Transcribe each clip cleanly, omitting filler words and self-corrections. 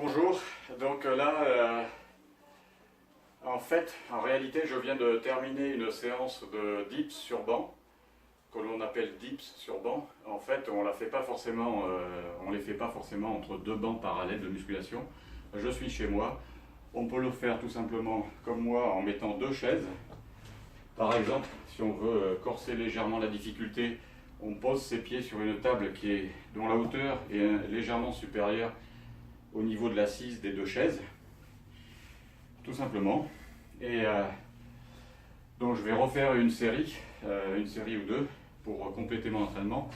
Bonjour, donc là, en réalité, je viens de terminer une séance de dips sur banc, que l'on appelle dips sur banc. En fait, on les fait pas forcément entre deux bancs parallèles de musculation. Je suis chez moi. On peut le faire tout simplement comme moi en mettant deux chaises. Par exemple, si on veut corser légèrement la difficulté, on pose ses pieds sur une table dont la hauteur est légèrement supérieure au niveau de l'assise des deux chaises, tout simplement. Et donc je vais refaire une série ou deux pour compléter mon entraînement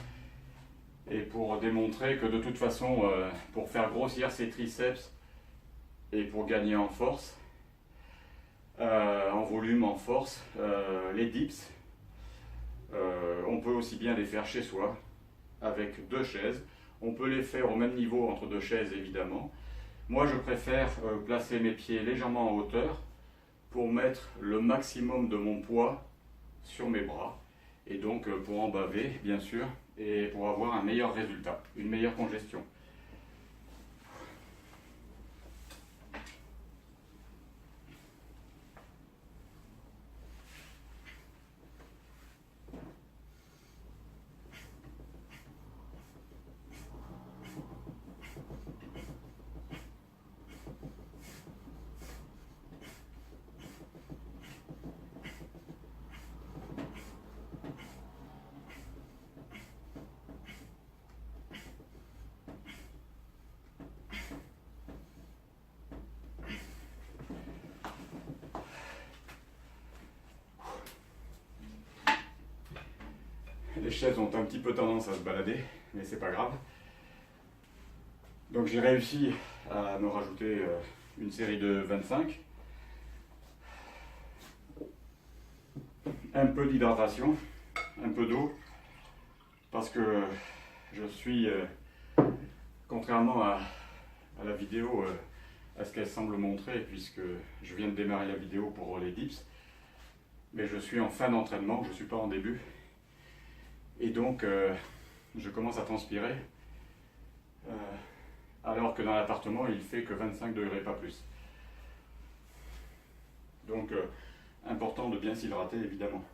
et pour démontrer que de toute façon, pour faire grossir ses triceps et pour gagner en force, en volume, en force, les dips, on peut aussi bien les faire chez soi avec deux chaises. On peut les faire au même niveau entre deux chaises évidemment. Moi je préfère placer mes pieds légèrement en hauteur pour mettre le maximum de mon poids sur mes bras et donc pour en baver bien sûr et pour avoir un meilleur résultat, une meilleure congestion. Les chaises ont un petit peu tendance à se balader, mais c'est pas grave. Donc j'ai réussi à me rajouter une série de 25. Un peu d'hydratation, un peu d'eau, parce que je suis, contrairement à la vidéo, à ce qu'elle semble montrer, puisque je viens de démarrer la vidéo pour les dips, mais je suis en fin d'entraînement, je ne suis pas en début. Et donc, je commence à transpirer, alors que dans l'appartement, il fait que 25 degrés, pas plus. Donc, important de bien s'hydrater, évidemment.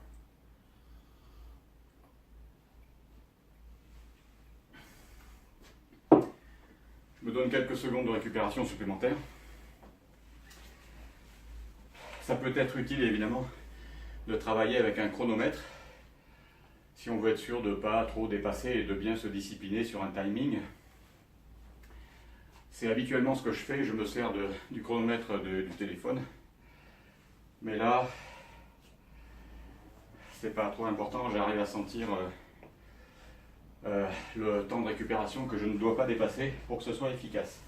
Je me donne quelques secondes de récupération supplémentaire. Ça peut être utile, évidemment, de travailler avec un chronomètre, si on veut être sûr de ne pas trop dépasser et de bien se discipliner sur un timing. C'est habituellement ce que je fais, je me sers du chronomètre du téléphone. Mais là, c'est pas trop important, j'arrive à sentir le temps de récupération que je ne dois pas dépasser pour que ce soit efficace.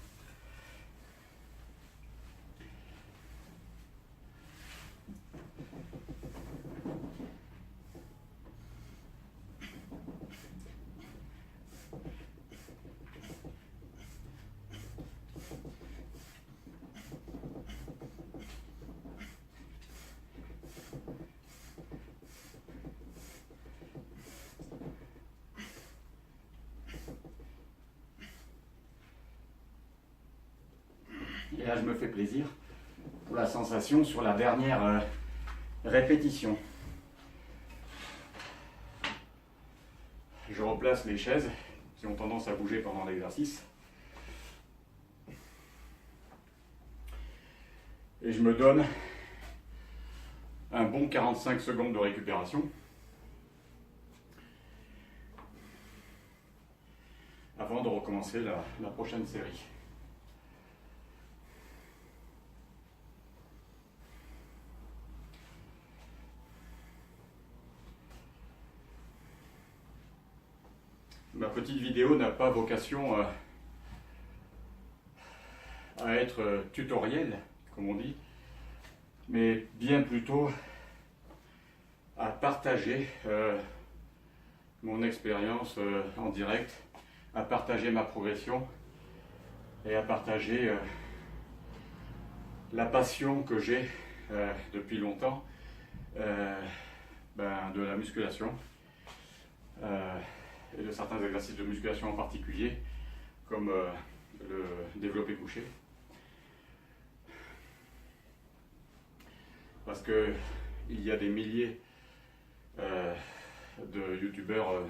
Et là, je me fais plaisir pour la sensation sur la dernière répétition. Je replace les chaises qui ont tendance à bouger pendant l'exercice. Et je me donne un bon 45 secondes de récupération avant de recommencer la prochaine série. Ma petite vidéo n'a pas vocation à être tutoriel, comme on dit, mais bien plutôt à partager mon expérience en direct, à partager ma progression et à partager la passion que j'ai depuis longtemps de la musculation. Et de certains exercices de musculation en particulier, comme le développé couché. parce que il y a des milliers de youtubeurs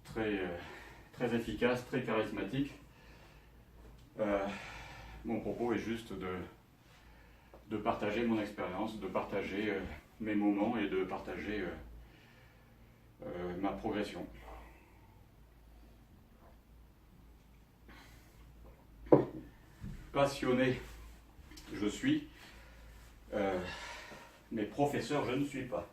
très efficaces, très charismatiques. Mon propos est juste de partager mon expérience, de partager mes moments et de partager ma progression. Passionné, je suis, mais professeur, je ne suis pas.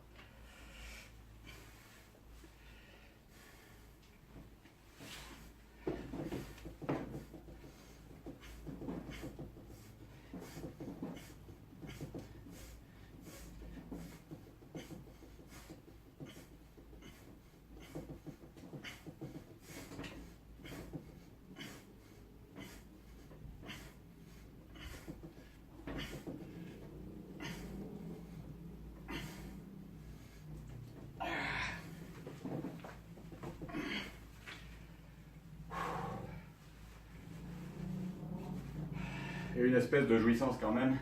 Il y a une espèce de jouissance quand même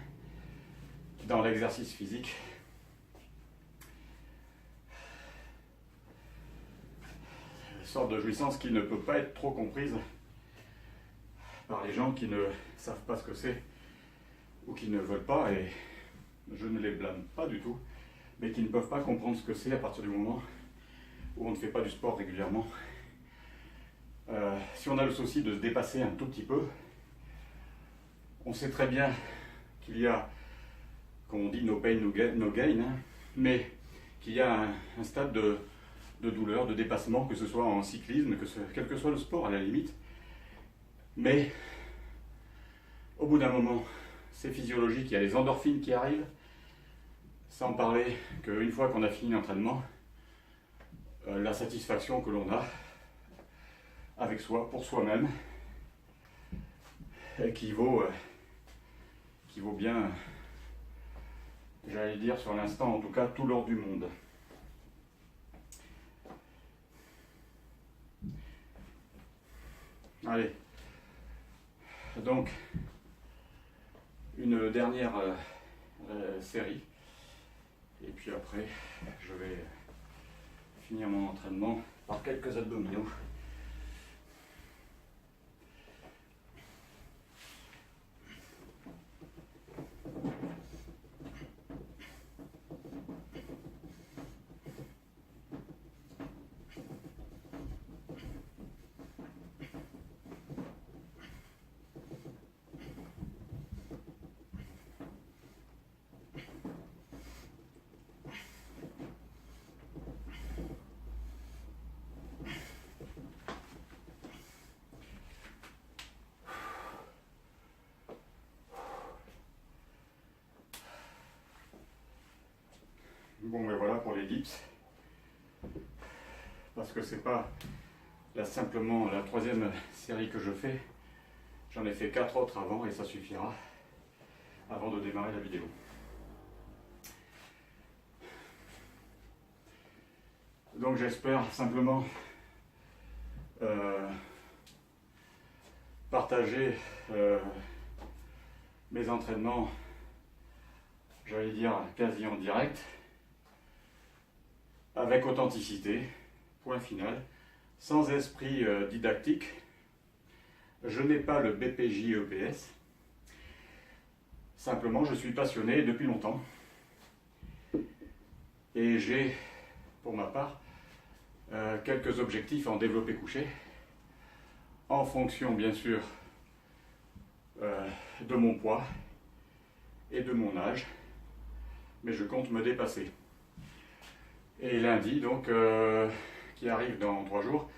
dans l'exercice physique. Une sorte de jouissance qui ne peut pas être trop comprise par les gens qui ne savent pas ce que c'est ou qui ne veulent pas, et je ne les blâme pas du tout, mais qui ne peuvent pas comprendre ce que c'est à partir du moment où on ne fait pas du sport régulièrement. Si on a le souci de se dépasser un tout petit peu, on sait très bien qu'il y a, comme on dit, no pain, no gain, hein, mais qu'il y a un stade de douleur, de dépassement, que ce soit en cyclisme, quel que soit le sport à la limite. Mais au bout d'un moment, c'est physiologique, il y a les endorphines qui arrivent, sans parler qu'une fois qu'on a fini l'entraînement, la satisfaction que l'on a avec soi, pour soi-même, qui vaut bien, j'allais dire sur l'instant en tout cas, tout l'or du monde. Allez, donc une dernière série, et puis après je vais finir mon entraînement par quelques abdominaux. Bon, ben voilà pour les dips, parce que c'est pas simplement la troisième série que je fais, j'en ai fait 4 autres avant et ça suffira avant de démarrer la vidéo. Donc j'espère simplement partager mes entraînements, j'allais dire quasi en direct, avec authenticité, point final, sans esprit didactique. Je n'ai pas le BPJ-EPS, simplement je suis passionné depuis longtemps et j'ai, pour ma part, quelques objectifs en développé couché, en fonction bien sûr de mon poids et de mon âge, mais je compte me dépasser. Et lundi, donc, qui arrive dans 3 jours,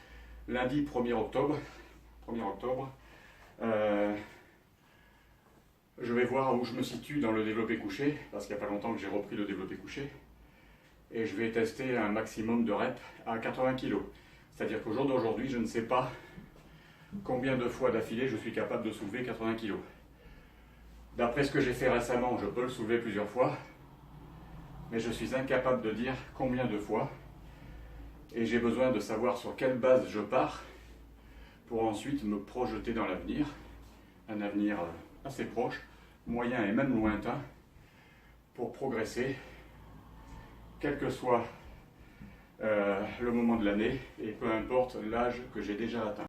lundi 1er octobre, je vais voir où je me situe dans le développé couché, parce qu'il n'y a pas longtemps que j'ai repris le développé couché, et je vais tester un maximum de reps à 80 kg. C'est-à-dire qu'au jour d'aujourd'hui, je ne sais pas combien de fois d'affilée je suis capable de soulever 80 kg. D'après ce que j'ai fait récemment, je peux le soulever plusieurs fois, mais je suis incapable de dire combien de fois, et j'ai besoin de savoir sur quelle base je pars pour ensuite me projeter dans l'avenir, un avenir assez proche, moyen et même lointain, pour progresser, quel que soit le moment de l'année et peu importe l'âge que j'ai déjà atteint.